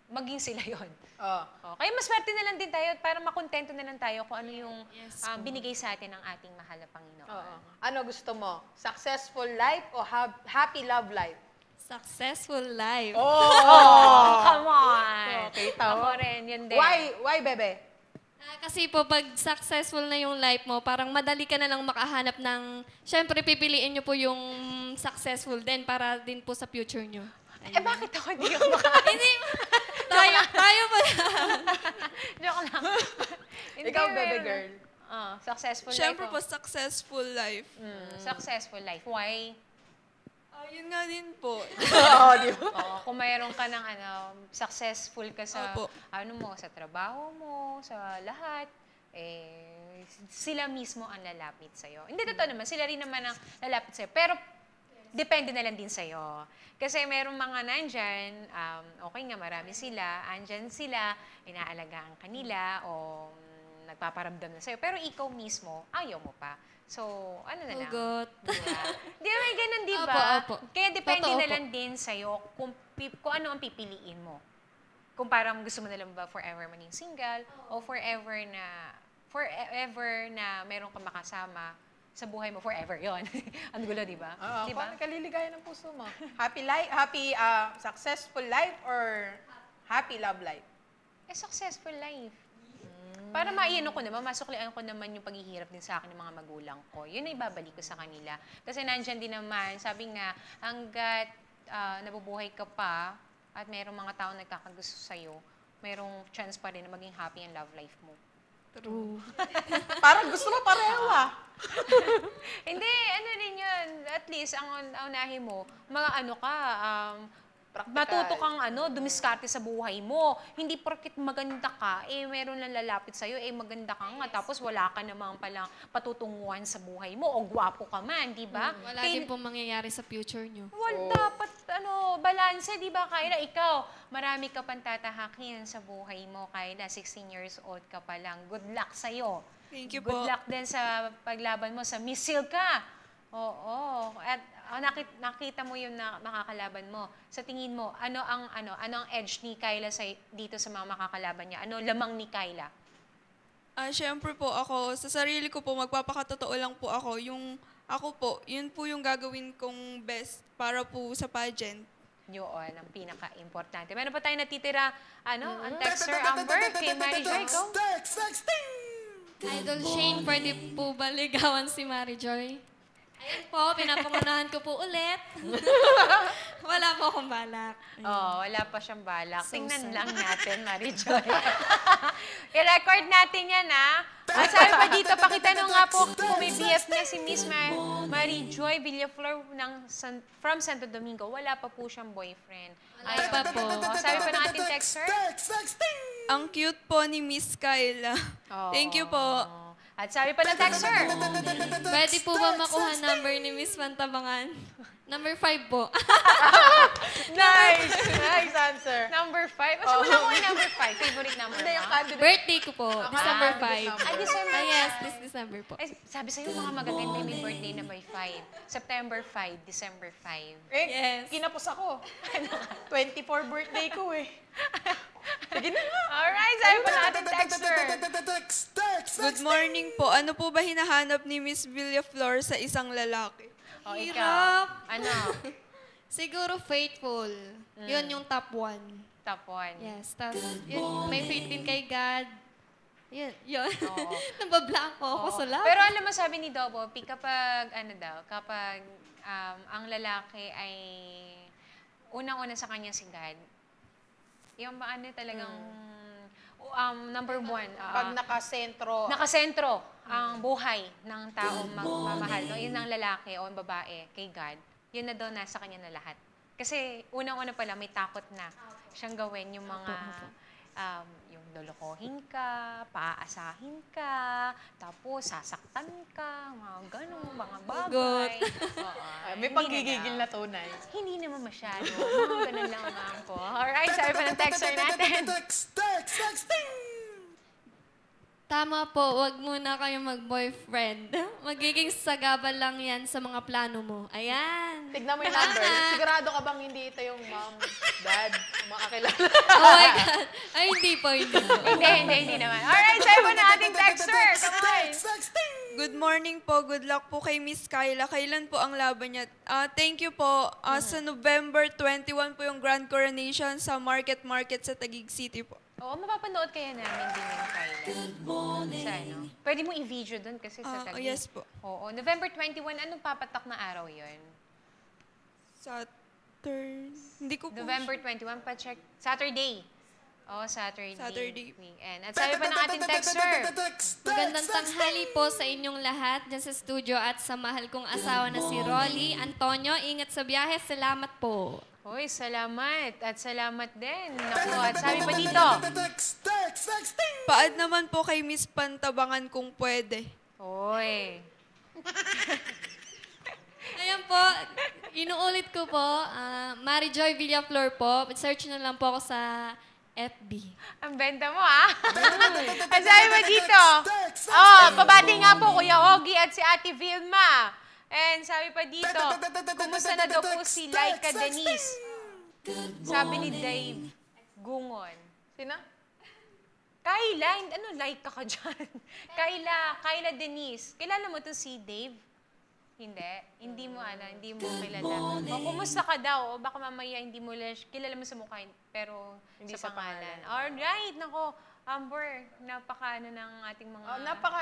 maging sila yon. Oh. Kaya maswerte na lang din tayo at para makontento na lang tayo kung ano yung Yes, binigay sa atin ng ating mahal na Panginoon. Oo. Ano gusto mo? Successful life o happy love life? Successful life. Oh, come on! Okay, Ako tama. rin, yun din. Why, bebe? Kasi po, pag successful na yung life mo, parang madali ka na lang makahanap ng... Siyempre, pipiliin nyo po yung successful din para din po sa future nyo. Eh, bakit ako hindi ako Hindi, tayo pa lang. Joke lang. Hindi, Ikaw, bebe meron. girl. Successful Siyempre life. po, successful life. Successful life. Why? Yun nga din po. Oo, di ba? Kung mayroon ka ng successful ka sa Opo. sa trabaho mo, sa lahat, sila mismo ang lalapit sa'yo. Hindi totoo naman, sila rin naman ang lalapit sa'yo. Pero depende na lang din sa'yo. Kasi merong mga nandyan, okay nga, marami sila, andyan sila, inaalagaan kanila, o nagpaparamdam na sa'yo. Pero ikaw mismo, ayaw mo pa. So, ano na lang. Hugot. Diba? Di ba may ganun, di ba? Opo, opo. Kaya depende Totoo na po. lang din sa'yo kung ano ang pipiliin mo. Kung parang gusto mo na lang ba forever maging single o forever na meron kang makasama sa buhay mo forever yon. Ang gulo, di ba? Oo, Di kung ba? ano kaliligaya ng puso mo. Successful life or happy love life? Successful life. Para maiano ko naman, masuklian ko naman yung paghihirap din sa akin ng mga magulang ko. Yun na ibabalik ko sa kanila. Kasi nandyan din naman, sabi nga, hanggat nabubuhay ka pa at mayroong mga tao nagkakagusto sa'yo, mayroong chance pa rin na maging happy ang love life mo. True. Parang gusto mo pareho ah. Hindi, ano rin yun. At least, ang unahin mo, mga matuto kang dumiskarte sa buhay mo. Hindi porket maganda ka, meron lang lalapit sa'yo, maganda ka nga, tapos wala ka namang palang patutunguhan sa buhay mo, o gwapo ka man, di ba? Wala din po mangyayari sa future nyo. Dapat, balanse, di ba, Kyla? Ikaw, marami ka pang tatahakin sa buhay mo, Kyla. 16 years old ka pa lang. Good luck sa'yo. Thank you Good po. luck din sa paglaban mo sa Miss Silka. Oo. At nakita mo yung makakalaban mo. Sa tingin mo, ano ang edge ni Kyla dito sa mga makakalaban niya? Ano lamang ni Kyla? Siyempre po ako, sa sarili ko po, magpapakatotoo lang po ako. Yun po yung gagawin kong best para po sa pageant. Yun, ang pinaka-importante. Meron pa tayo natitira, ang texter Amber, kay Mary Joy, go. Idol Shane, pwede po ba ligawan si Mary Joy? Ayan po, pinapangunahan ko po ulit. Wala po akong balak. Wala pa siyang balak. So Tingnan sad. lang natin, Mary Joy. I-record natin yan, ha? Sabi pa dito, pakitanong nga po kung may BF niya si Miss Mary Joy Villaflor from Santo Domingo. Wala pa po siyang boyfriend. Wala pa po. Sabi pa ng ating texter. Ang cute po ni Miss Kyla. Thank you po. At sabi pa ng texter. Pwede po ba makuha number ni Miss Pantabangan? Number 5 po. Nice! Nice answer. Number 5. Mas wala ko yung number 5. Favorite number Hindi, yung mo? candidate. Birthday ko po, December 5. December Yes, this December po. Sabi sa'yo, mga magaganda yung may birthday na by 5. September 5, December 5. Yes. Kinapos ako. 24 birthday ko eh. Sige na nga. Alright, sabi pa ng ating texter. Good morning po. Ano po ba hinahanap ni Miss Villaflor sa isang lalaki? O, Hirap. ikaw. Ano? Siguro faithful. Yun yung top 1. Top 1. Yes, tapos yun, may faith din kay God. Yun. Oo. Nabablanko ako sa love. Pero alam mo, sabi ni Dobo, kapag ang lalaki ay unang-una sa kanya si God, yung talagang number 1. Pag nakasentro. Nakasentro ang buhay ng taong magmamahal. No? Yun ang lalaki o ang babae kay God. Yun na daw nasa kanya na lahat. Kasi unang-una pala may takot na siyang gawin yung mga yung lolokohin ka, paaasahin ka, tapos sasaktan ka, mga ganun, mga bagay. Oo, May panggigigil na tunay. Hindi naman masyado. Mga ganun lang naman po. Alright, sabi pa ng texter natin. Tama po, wag muna kayo mag-boyfriend. Magiging sagabal lang yan sa mga plano mo. Ayan. Tignan mo yung number. Sigurado ka bang hindi ito yung mom, dad, mga kakilala? Oh my God. Ay, hindi po, hindi po. Hindi naman. Alright, sabi pa ng ating texter. Come on. Good morning po. Good luck po kay Miss Kyla. Kailan po ang laban niya? Thank you po. Sa November 21 po yung Grand Coronation sa Market sa Taguig City po. Oo, mapapanood kaya namin din yung Kyla. Good morning. Sa ano? Pwede mo i-video doon kasi sa Taguig. Yes po. Oo, November 21, anong papatak na araw yun? Hindi ko po. November 21, pa-check. Saturday. Oo, Saturday. Saturday. Weekend. At sabi pa ng ating texter. Magandang tanghali po sa inyong lahat dyan sa studio at sa mahal kong asawa na si Rolly. Antonio, ingat sa biyahe. Salamat po. Hoy, salamat. At salamat din. Naku, at sabi pa dito. Paad naman po kay Miss Pantabangan kung pwede. Hoy. Ayan po, inuulit ko po, Mary Joy Villaflor po. Search na lang po ako sa FB. Ang benta mo, ah. At sabi pa dito. Oh, pabati nga po, Kuya Ogie at si Ate Vilma. And sabi pa dito, kumusta na daw po si Laika Denise? Sabi ni Dave Gungon. Sino? Kyla, ano Laika ka dyan? Kyla Denise. Kilala mo to si Dave? Hindi mo kilala. O, kumusta ka daw? O baka mamaya hindi mo kilala mo sa mukha, pero Hindi sa sa pangalan. pangalan. Alright, nako. Amber, napaka-ano ng ating mga...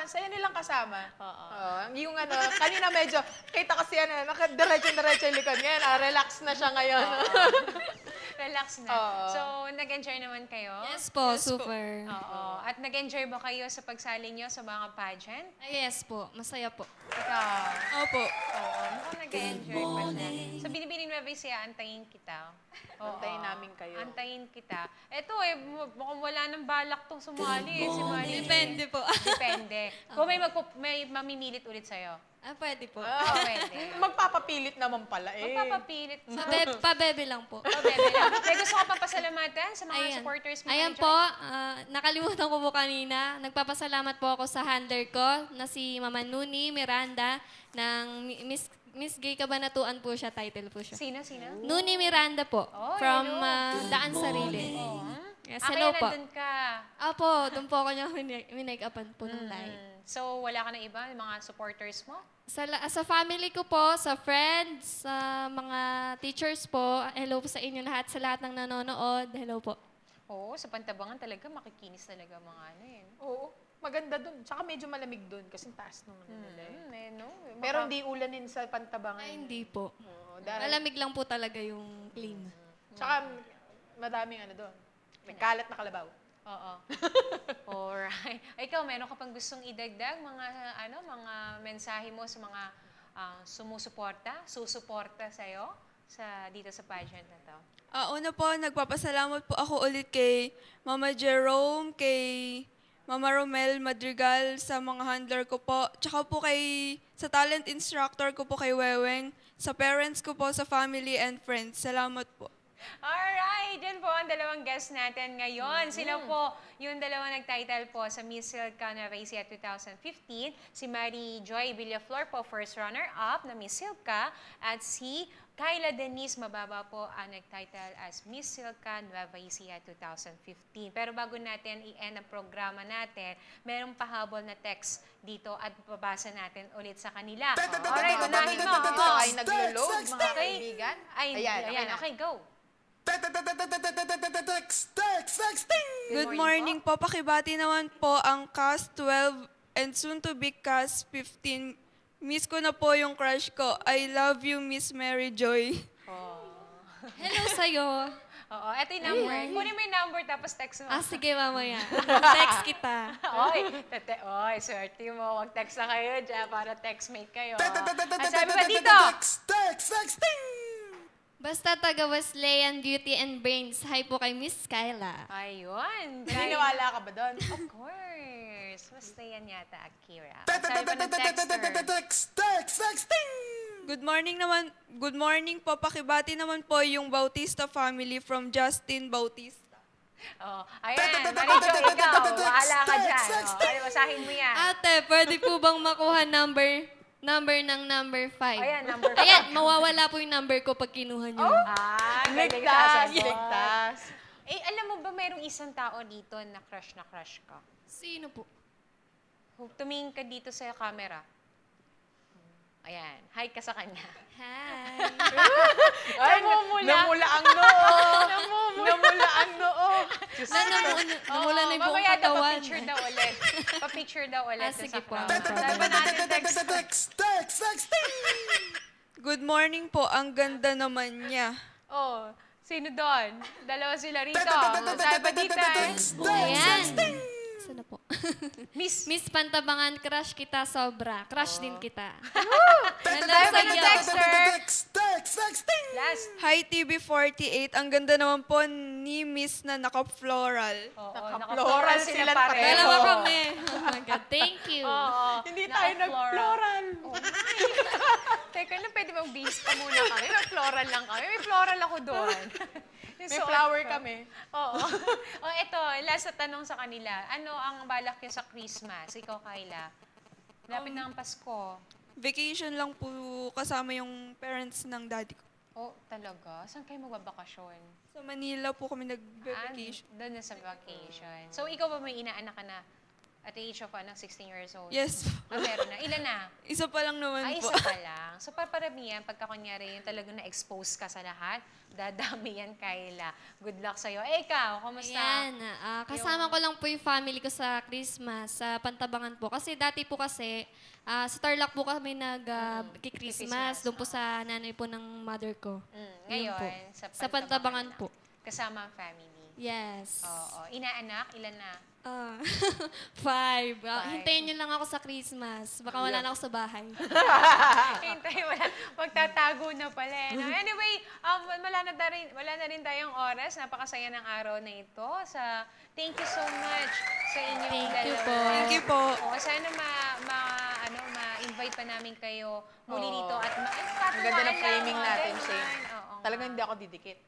Saya nilang kasama. Oo. Yung kanina medyo, kita kasi diretso yung likod. Ngayon, relax na siya ngayon. Relax na. Oo. So, nag-enjoy naman kayo? Yes po, super. Oo. At nag-enjoy ba kayo sa pagsali nyo sa mga pageant? Yes po, masaya po. Ikaw? Opo. Oo. Mukhang nag-enjoy pa siya. So, Binibining Nueva Ecija, antayin kita. Oo. Antayin namin kayo. Antayin kita. Eto mukhang wala nang balak tong sumali. Si Manny. Depende po. Depende. Kung may mamimilit ulit sa'yo. Pwede po. Pwede. Magpapapilit naman pala Magpapapilit. Pabebe lang po. Bebe lang. May gusto ka pa pasalamatan sa mga supporters mo? Ayan po, nakalimutan ko po kanina. Nagpapasalamat po ako sa handler ko na si Mama Nuni Miranda ng Miss Gay Kabanatuan po siya, title po siya. Sino? Nuni Miranda po, Oh, from hello. Daan Sarili. Oo. Yes, Kaya hello po. nandun ka. Opo, doon po ako niya minake-upan po ng live. So, wala ka na iba? Yung mga supporters mo? Sa family ko po, sa friends, sa mga teachers po, hello po sa inyo lahat, sa lahat ng nanonood, hello po. Oo, sa Pantabangan talaga, makikinis talaga mga ano yun. Oo. Maganda dun. Tsaka medyo malamig dun kasi taas nung nila. No? Pero hindi ulanin sa Pantabangan. Ay, hindi po. Oo, dahil, Malamig lang po talaga yung klima. tsaka madaming doon. May kalat na kalabaw. Oo. Alright. Ikaw, meron ka pang gustong idagdag? Mga mensahe mo sa mga susuporta sa'yo dito sa pageant na to? Una po, nagpapasalamat po ako ulit kay Mama Jerome, kay Mama Romel Madrigal, sa mga handler ko po. Tsaka po sa talent instructor ko po kay Weweng, sa parents ko po, sa family and friends. Salamat po. Alright, yan po ang dalawang guests natin ngayon. Sila po yung dalawang nag-title po sa Miss Silka Nueva Ecija 2015. Si Mary Joy Villaflor po, first runner-up na Miss Silka. At si Kyla Denise Mababa po ang nag-title as Miss Silka Nueva Ecija 2015. Pero bago natin i-end ang programa natin, merong pahabol na text dito at babasa natin ulit sa kanila. Alright, unahin mo. Ay, naglo-load, mga kaibigan. Ayan, okay, go. Good morning po. Pakibati naman po ang cast 12 and soon to be cast 15. Miss ko na po yung crush ko. I love you, Miss Mary Joy. Hello sa'yo. Oo, eto yung number. Kunin mo yung number tapos text mo. Sige, mamaya. Text kita. Oy, swerte mo. Mag-text na kayo dyan para textmate kayo. At sabi ba dito? Basta taga Wesleyan Beauty and Brains. Hi po kay Miss Kyla. Ayun. Naniniwala ka ba doon? Of course. Basta yan yata, Akira. Sabi pa ng texter. Good morning po. Pakibati naman po yung Bautista family from Justin Bautista. Oh, ayan, Marijo, ikaw. Bahala ka dyan. Oh, ay, basahin mo yan. Ate, pwede po bang makuha number ng number 5? Ayan, number 5. Ayan, mawawala po yung number ko pag kinuha niyo. Ah, galing ka Ligtas, sasagot. ligtas. Eh, alam mo ba mayroong isang tao dito na crush ka? Sino po? Tumingin ka dito sa camera. Ayan, hi ka sa kanya. Hi. Ay, Namumula. namula ang noo. Namula ang noo. Namula na yung buong mamaya daw, katawan. pa-picture daw ulit. Pa-picture daw ulit. Ah, sige po. Sabi ba natin text? Good morning po. Ang ganda naman niya. Oh, sino doon? Dalawa sila rito. Sabi pa dito Ayan. Sana po. Miss. Miss Pantabangan, crush kita sobra. Crush din kita. Sabi pa ng texter. Last. Hi TV48. Ang ganda naman po ni Miss na naka-floral. Oo, Naka-floral sila pareho. Dalawa kami. Oh my God, thank you. Oo. Hindi tayo nag-floral. Teka lang, pwede bang base pa muna kami? May floral lang kami. May floral ako doon. May flower kami. Oo. O, eto, last na tanong sa kanila. Ano ang balak niyo sa Christmas? Ikaw, Kyla. Lapit na ang Pasko. Vacation lang po kasama yung parents ng daddy ko. Oh, talaga? Saan kayo magbabakasyon? Sa Manila po kami nag-vacation. Doon na sa vacation. So, ikaw ba may inaanak ka na? At the age of 16 years old? Yes. Ah, meron na. Ilan na? Isa pa lang naman Ay, po. isa pa lang. So, paramihan, pagka kunyari yung talagang na-expose ka sa lahat, dadami yan, Kyla. Good luck sa'yo. Eh, ikaw, kumusta? Ayan, kasama ko lang po yung family ko sa Christmas, sa Pantabangan po. Kasi dati po kasi, sa Tarlac po kami Christmas. nag-Christmas. Doon po sa nanay po ng mother ko. Yun Ngayon, po. Sa Pantabangan po. Kasama ang family. Yes. Oo. Inaanak, ilan na? 5. Hintayin niyo lang ako sa Christmas. Baka wala na ako sa bahay. Hintay, magtatago na pala. Eh, no? Anyway, wala na rin tayong oras. Napakasaya ng araw na ito. Thank you so much sa inyong Thank you dalawa. po. Thank you po. Oo, sana ma-invite pa namin kayo muli Oo. dito. At Ang ganda ng framing natin, Shane. Oo. Talagang hindi ako didikit.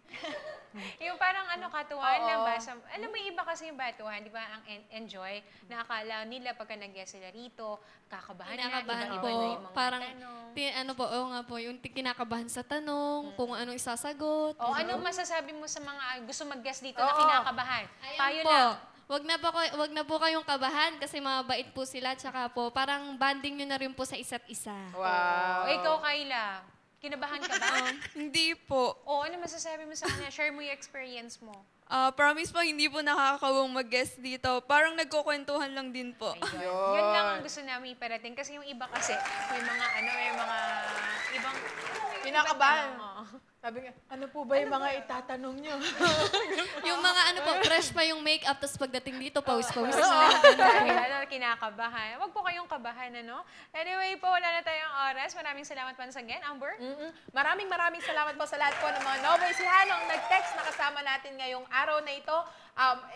Yung parang katuwaan lang Oo. ba? Alam mo, yung iba kasi yung batuhan, di ba, ang enjoy, na akala nila pagka nag-guest sila rito, kakabahan na, Kinakabahan iba-iba po. na yung mga Parang, tanong. oo nga po, yung kinakabahan sa tanong, kung anong isasagot. O, anong masasabi mo sa mga gusto mag-guest dito na Oo. kinakabahan? Ayan Payo po. lang. Wag na po kayong kabahan kasi mabait po sila. Tsaka po, parang banding nyo na rin po sa isa't isa. Wow. O, ikaw, Kyla, kinabahan ka ba? Hindi po. O, ano masasabi mo sa kanya? Share mo yung experience mo. Promise po, hindi po nakakawang mag-guest dito. Parang nagkukwentuhan lang din po. Ayun. Yun lang ang gusto namin iparating. Kasi yung iba kasi, may mga ibang... Kinakabahan. Oo. Sabi nga, ano po ba yung mga itatanong nyo? Yung mga fresh pa yung makeup, tapos pagdating dito, pause-pause. Dahil kinakabahan. Huwag po kayong kabahan, ano? Anyway po, wala na tayong oras. Maraming salamat once again, Amber. Maraming salamat po sa lahat po ng mga Novoisihanong nag-text na kasama natin ngayong araw na ito.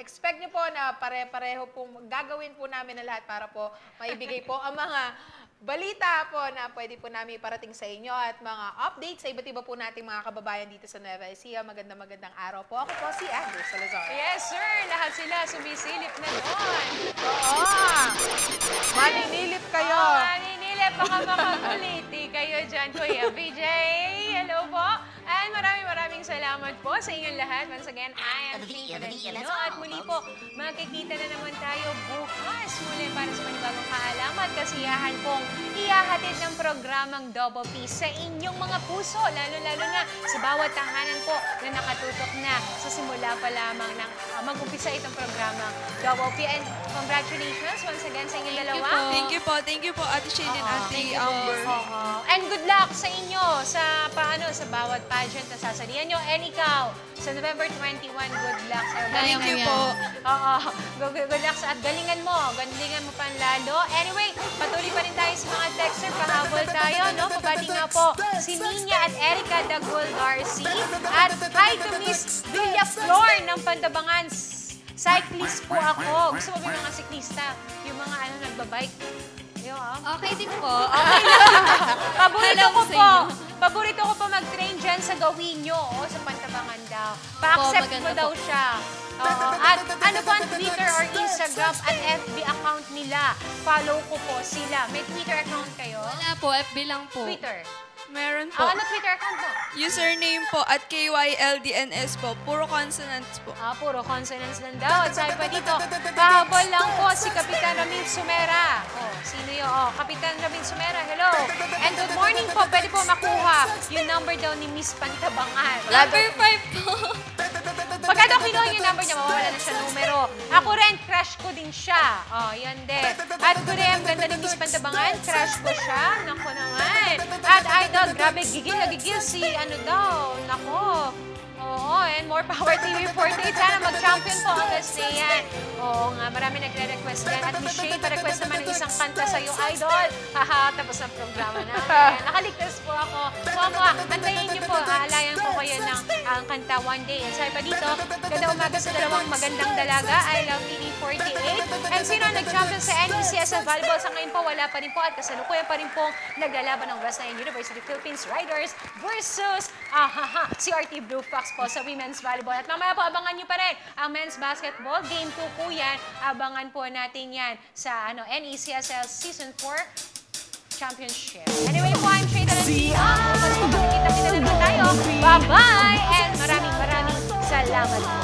Expect nyo po na pare-pareho pong gagawin po namin na lahat para po maibigay po ang mga balita po na pwede po namin iparating sa inyo at mga updates sa iba't iba po nating mga kababayan dito sa Nueva Ecija. Magandang araw po. Ako po si Andrew Salazar. Yes, sir. Lahat sila sumisilip na doon. Oo! Maninilip kayo! Maninilip. Baka makakuliti kayo dyan, Kuya BJ. Hello po. And maraming salamat po sa inyong lahat. Once again, I am Shane Valentino. At muli po, makikita na naman tayo bukas muli para sa panibagong kaalaman at kasiyahan pong ihahatid ng programang Double P sa inyong mga puso. Lalo-lalo na sa bawat tahanan po na nakatutok na sa simula pa lamang ng mag-umpisa itong programa WOP. And congratulations once again sa inyong dalawa. Thank you po. Thank you po, Ate Shane and Ate Amber. And good luck sa inyo sa sa bawat pageant na sasalihan nyo. And ikaw, sa November 21, good luck sa'yo. Thank you po. Oo. Good luck at galingan mo. Galingan mo pang lalo. Anyway, patuloy pa rin tayo sa mga texter. Pahabol tayo, no? Pabati nga po si Nina at Erica Dagul Garci. At hi to Miss Villaflor ng Pandabangan. Cyclist po ako. Gusto mo ba yung mga siklista? Yung mga nagbabike? Yung, Okay din po. Okay lang. Hello Paborito ko sa po. inyo. Paborito ko po mag-train dyan sa gawin nyo. Sa Pantabangan daw. Pa-accept mo maganda daw po. siya. Oo. At ano po ang Twitter or Instagram at FB account nila? Follow ko po sila. May Twitter account kayo? Wala po, FB lang po. Twitter. Meron po. Ano Twitter account mo? Username po at KYLDNS po. Puro consonants po. Puro consonants lang daw. At sabi pa dito, pahabol lang po si Kapitan Ramin Sumera. Sino yun? Kapitan Ramin Sumera, hello. And good morning po. Pwede po makuha yung number daw ni Miss Pantabangan. Number 5 po. Pagka daw kinuha yung number niya, mawawala na siya numero. Ako rin, crush ko din siya. Yan din. At good day, ang ganda ni Miss Pantabangan. Crush ko siya. Naku naman. At idol, grabe, gigil na gigil si daw. Nako. Oo, and more power TV48. Sana mag-champion po ang Gastayan. Oo nga, marami nagre-request yan. At Miss Shay, pa-request naman ng isang kanta sa'yo, idol. Haha, tapos ang programa namin. Nakaligtas po ako. Antayin niyo po, aalayan ko kayo ng ang kanta One Day. And sabi pa dito, ganda umaga sa dalawang magandang dalaga. I love TV48. And sino ang nag-champion sa NECSL Volleyball? Sa ngayon po, wala pa rin po. At kasalukuyan pa rin pong naglalaban ng Gastayan University Philippines Riders versus CRT Blue Fox po sa women's volleyball. At mamaya po, abangan nyo pa rin ang men's basketball. Game 2 po yan. Abangan po natin yan sa NECSL Season 4 Championship. Anyway po, I'm Shay Talentino. Kita naman tayo. Bye-bye! And maraming salamat po.